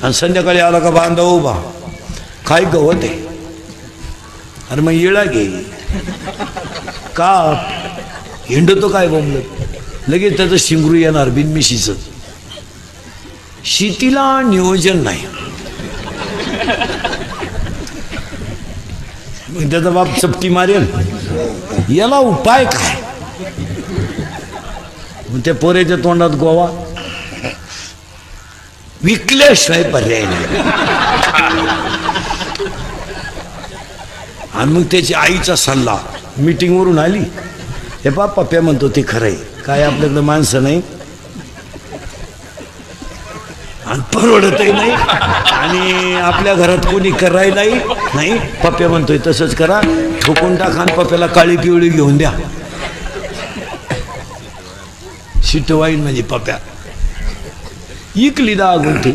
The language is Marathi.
आणि संध्याकाळी आला का बांधा उभा काय गवत आहे. अरे मग येळा घे का हिंडतो काय बोंबलत लगेच त्याचं शिंगरू येणार बिनमिशीचं. शेतीला नियोजन नाही. मग त्याचा बाप चपटी मारेल. याला उपाय काय. मग त्या पोऱ्याच्या तोंडात गोवा विकल्याशिवाय पर्याय नाही. आणि मग त्याची आईचा सल्ला मीटिंगवरून आली. हे पप्प्या म्हणतो ते खरं आहे काय आपल्याकडे माणसं नाही आणि परवडतही नाही आणि आपल्या घरात कोणी करायलाही नाही. पप्प्या म्हणतोय तसंच करा ठोकून टाका आणि पप्प्याला काळी पिवळी घेऊन द्या. शिटवाईन म्हणजे पप्प्या इकली 10 गुंठे